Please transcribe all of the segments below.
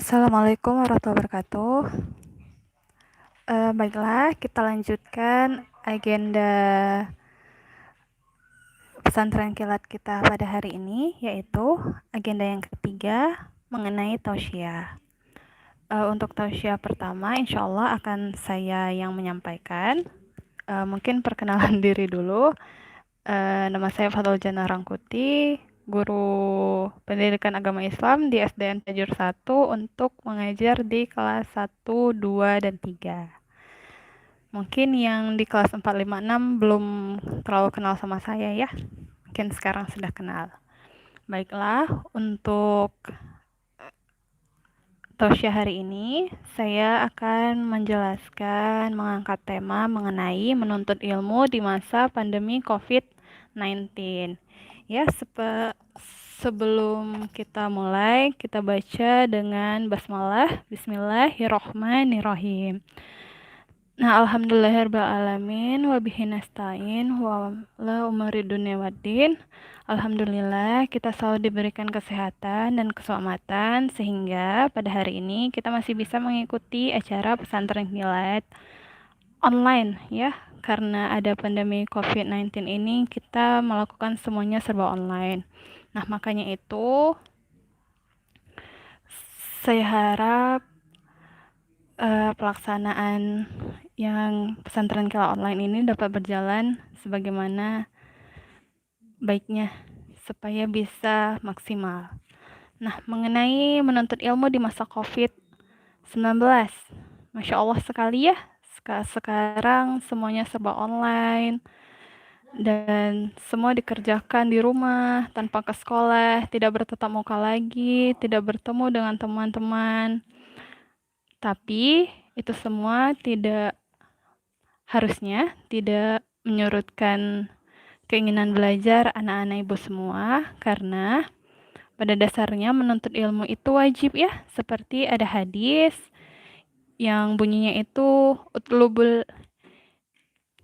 Assalamualaikum warahmatullahi wabarakatuh. Baiklah, kita lanjutkan agenda pesantren kilat kita pada hari ini, yaitu agenda yang ketiga mengenai tausiah. Untuk tausiah pertama, insya Allah akan saya yang menyampaikan. Mungkin perkenalan diri dulu. Nama saya Fatul Jana Rangkuti, guru pendidikan agama Islam di SDN Tajur 1 untuk mengajar di kelas 1, 2, dan 3. Mungkin yang di kelas 4, 5, 6 belum terlalu kenal sama saya ya. Mungkin sekarang sudah kenal. Baiklah, untuk tausiah hari ini saya akan menjelaskan mengangkat tema mengenai menuntut ilmu di masa pandemi COVID-19. Ya, sebelum kita mulai, kita baca dengan basmalah. Bismillahirrohmanirrohim. Nah, alhamdulillahirrahmanirrahim wabihi nasta'in wa la umuri dunya waddin. Alhamdulillah kita selalu diberikan kesehatan dan keselamatan sehingga pada hari ini kita masih bisa mengikuti acara pesantren kilat online ya. Karena ada pandemi COVID-19 ini kita melakukan semuanya serba online. Nah, makanya itu saya harap pelaksanaan yang pesantren kilat online ini dapat berjalan sebagaimana baiknya supaya bisa maksimal. Nah, mengenai menuntut ilmu di masa COVID-19, Masya Allah sekali ya, sekarang semuanya serba online dan semua dikerjakan di rumah tanpa ke sekolah, tidak bertatap muka lagi, tidak bertemu dengan teman-teman. Tapi itu semua harusnya tidak menyurutkan keinginan belajar anak-anak ibu semua, karena pada dasarnya menuntut ilmu itu wajib ya, seperti ada hadis yang bunyinya itu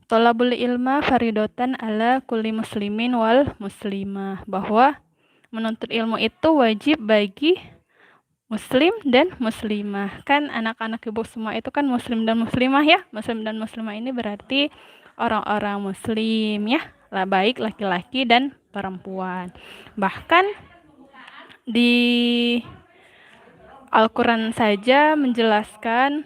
tolabul ilma faridotan ala kulli muslimin wal muslimah, bahwa menuntut ilmu itu wajib bagi muslim dan muslimah. Kan anak-anak ibu semua itu kan muslim dan muslimah ya. Muslim dan muslimah ini berarti orang-orang muslim ya, lah baik laki-laki dan perempuan. Bahkan di Al-Quran saja menjelaskan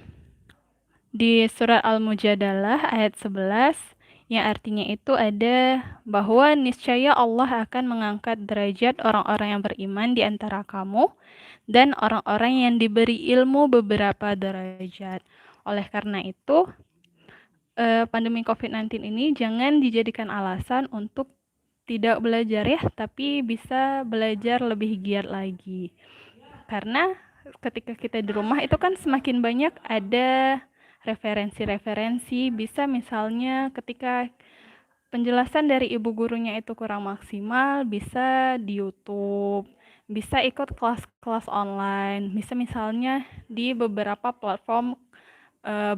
di surat Al-Mujadalah ayat 11 yang artinya itu ada bahwa niscaya Allah akan mengangkat derajat orang-orang yang beriman di antara kamu dan orang-orang yang diberi ilmu beberapa derajat. Oleh karena itu, pandemi COVID-19 ini jangan dijadikan alasan untuk tidak belajar ya, tapi bisa belajar lebih giat lagi. Karena ketika kita di rumah itu kan semakin banyak ada referensi-referensi, bisa misalnya ketika penjelasan dari ibu gurunya itu kurang maksimal, bisa di YouTube, bisa ikut kelas-kelas online, bisa misalnya di beberapa platform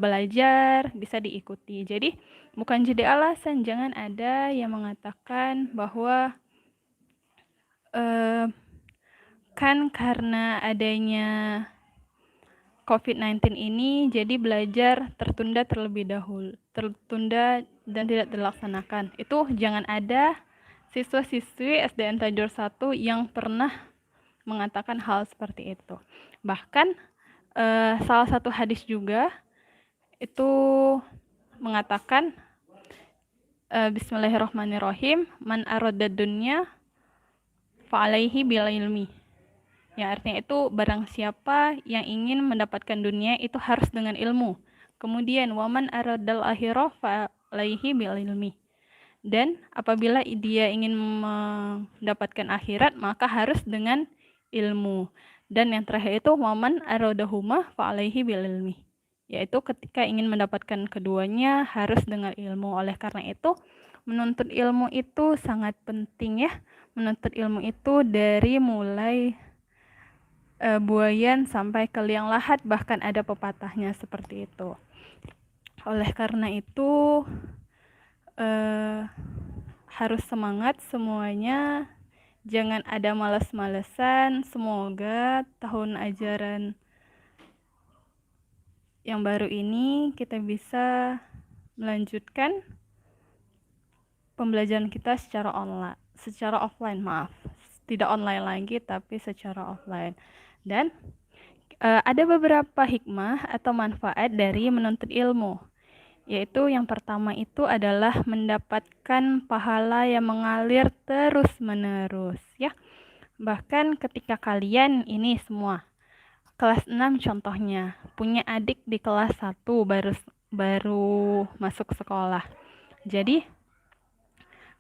belajar, bisa diikuti. Jadi bukan jadi alasan, jangan ada yang mengatakan bahwa kan karena adanya COVID-19 ini jadi belajar tertunda terlebih dahulu, tertunda dan tidak dilaksanakan. Itu jangan ada siswa-siswi SDN Tajur 1 yang pernah mengatakan hal seperti itu. Bahkan salah satu hadis juga itu mengatakan Bismillahirrahmanirrahim, man arada dunya fa'alaihi bil ilmi. Yang artinya itu barang siapa yang ingin mendapatkan dunia itu harus dengan ilmu. Kemudian waman aradal akhirah fa'alaihi bil ilmi. Dan apabila dia ingin mendapatkan akhirat maka harus dengan ilmu. Dan yang terakhir itu waman aradahuma fa'alaihi bil ilmi. Yaitu ketika ingin mendapatkan keduanya harus dengan ilmu. Oleh karena itu menuntut ilmu itu sangat penting ya. Menuntut ilmu itu dari mulai buayan sampai ke liang lahat, bahkan ada pepatahnya seperti itu. Oleh karena itu harus semangat semuanya, jangan ada malas-malesan. Semoga tahun ajaran yang baru ini kita bisa melanjutkan pembelajaran kita secara offline, maaf. Tidak online lagi tapi secara offline. Dan ada beberapa hikmah atau manfaat dari menuntut ilmu. Yaitu yang pertama itu adalah mendapatkan pahala yang mengalir terus-menerus, ya. Bahkan ketika kalian ini semua kelas 6 contohnya, punya adik di kelas 1 baru masuk sekolah. Jadi,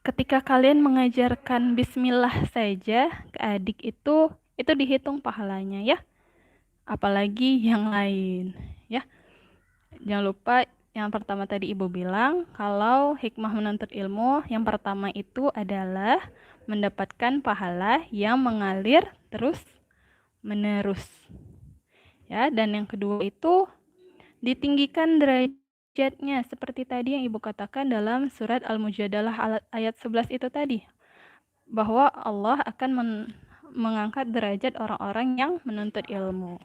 ketika kalian mengajarkan bismillah saja ke adik itu dihitung pahalanya, ya. Apalagi yang lain, ya. Jangan lupa yang pertama tadi Ibu bilang, kalau hikmah menuntut ilmu, yang pertama itu adalah mendapatkan pahala yang mengalir terus menerus. Ya, dan yang kedua itu ditinggikan derajatnya seperti tadi yang Ibu katakan dalam surat Al-Mujadalah ayat 11 itu tadi, bahwa Allah akan mengangkat derajat orang-orang yang menuntut ilmu.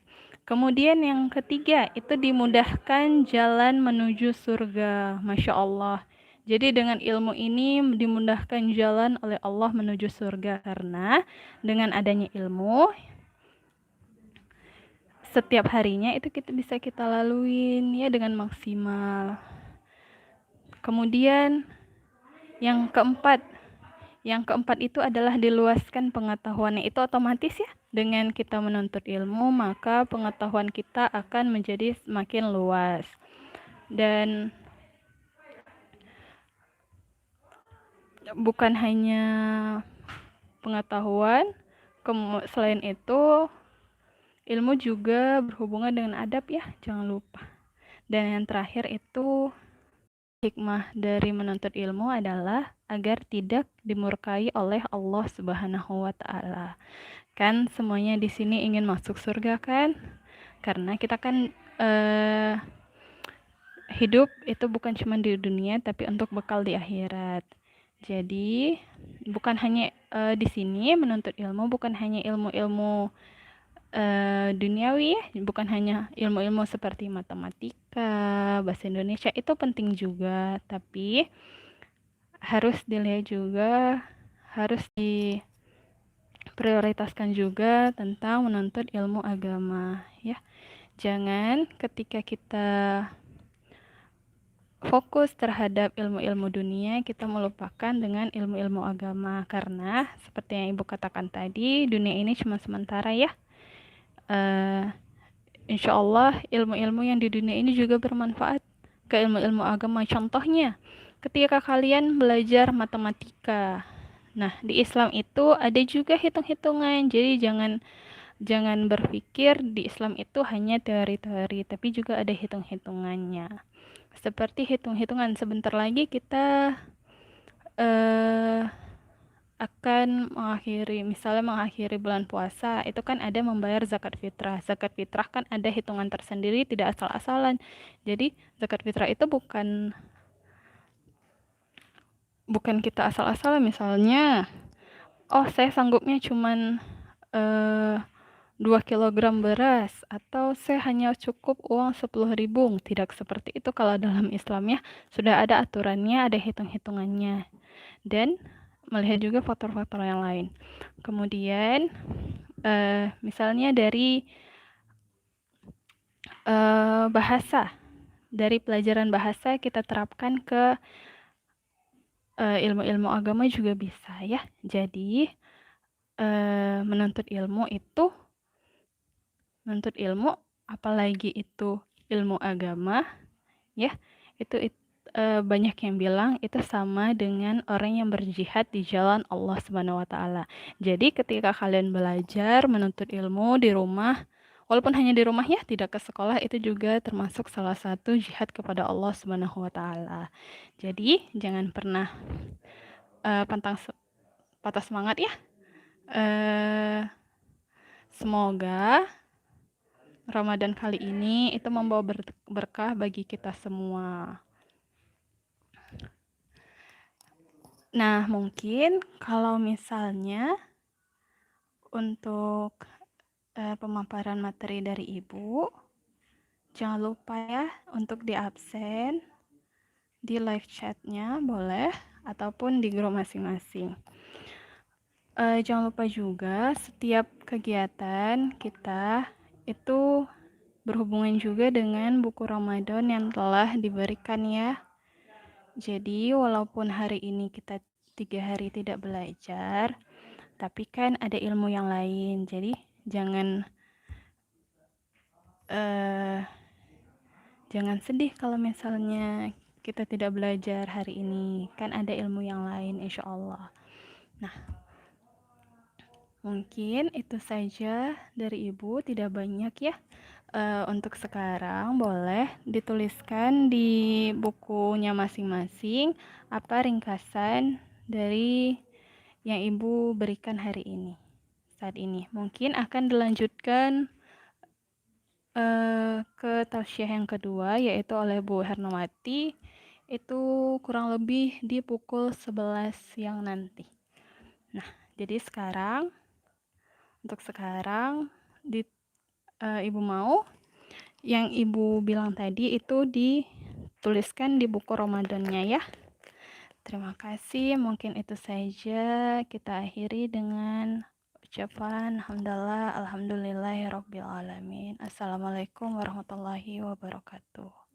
Kemudian yang ketiga itu dimudahkan jalan menuju surga. Masya Allah. Jadi dengan ilmu ini dimudahkan jalan oleh Allah menuju surga, karena dengan adanya ilmu setiap harinya itu bisa kita laluin ya dengan maksimal. Kemudian yang keempat itu adalah diluaskan pengetahuannya. Itu otomatis ya, dengan kita menuntut ilmu maka pengetahuan kita akan menjadi semakin luas. Dan bukan hanya pengetahuan, selain itu ilmu juga berhubungan dengan adab ya, jangan lupa. Dan yang terakhir itu hikmah dari menuntut ilmu adalah agar tidak dimurkai oleh Allah Subhanahu wa taala. Kan semuanya di sini ingin masuk surga kan? Karena kita kan hidup itu bukan cuma di dunia tapi untuk bekal di akhirat. Jadi bukan hanya di sini menuntut ilmu bukan hanya ilmu-ilmu duniawi ya, bukan hanya ilmu-ilmu seperti matematika, bahasa Indonesia, itu penting juga, tapi harus dilihat juga, harus diprioritaskan juga tentang menuntut ilmu agama ya. Jangan ketika kita fokus terhadap ilmu-ilmu dunia, kita melupakan dengan ilmu-ilmu agama, karena seperti yang Ibu katakan tadi, dunia ini cuma sementara ya. Insya Allah ilmu-ilmu yang di dunia ini juga bermanfaat ke ilmu-ilmu agama. Contohnya, ketika kalian belajar matematika, nah di Islam itu ada juga hitung-hitungan. Jadi jangan berpikir di Islam itu hanya teori-teori, tapi juga ada hitung-hitungannya. Seperti hitung-hitungan, sebentar lagi kita akan mengakhiri bulan puasa, itu kan ada membayar zakat fitrah. Zakat fitrah kan ada hitungan tersendiri, tidak asal-asalan. Jadi zakat fitrah itu bukan kita asal-asalan. Misalnya, oh saya sanggupnya cuman 2 kilogram beras, atau saya hanya cukup uang 10.000. Tidak seperti itu kalau dalam Islam ya. Sudah ada aturannya, ada hitung-hitungannya. Dan melihat juga faktor-faktor yang lain. Kemudian misalnya dari bahasa, dari pelajaran bahasa kita terapkan ke ilmu-ilmu agama juga bisa ya. Jadi menuntut ilmu apalagi itu ilmu agama ya, itu banyak yang bilang itu sama dengan orang yang berjihad di jalan Allah Subhanahu wa taala. Jadi ketika kalian belajar menuntut ilmu di rumah, walaupun hanya di rumah ya, tidak ke sekolah, itu juga termasuk salah satu jihad kepada Allah Subhanahu wa taala. Jadi jangan pernah patah semangat ya. Semoga Ramadan kali ini itu membawa berkah bagi kita semua. Nah, mungkin kalau misalnya untuk pemaparan materi dari Ibu, Jangan lupa ya untuk di absen di live chatnya boleh ataupun di grup masing-masing. Jangan lupa juga setiap kegiatan kita itu berhubungan juga dengan buku Ramadan yang telah diberikan ya. Jadi walaupun hari ini kita 3 hari tidak belajar, tapi kan ada ilmu yang lain. Jadi jangan eh, jangan sedih kalau misalnya kita tidak belajar hari ini. Kan ada ilmu yang lain insya Allah. Nah, mungkin itu saja dari Ibu, tidak banyak ya. Untuk sekarang boleh dituliskan di bukunya masing-masing apa ringkasan dari yang Ibu berikan hari ini. Saat ini mungkin akan dilanjutkan ke tausiah yang kedua yaitu oleh Bu Hernawati, itu kurang lebih di pukul 11 siang nanti. Nah, jadi untuk sekarang Ibu mau yang Ibu bilang tadi itu dituliskan di buku Ramadannya ya. Terima kasih, mungkin itu saja. Kita akhiri dengan ucapan alhamdulillahirabbil alamin. Assalamualaikum warahmatullahi wabarakatuh.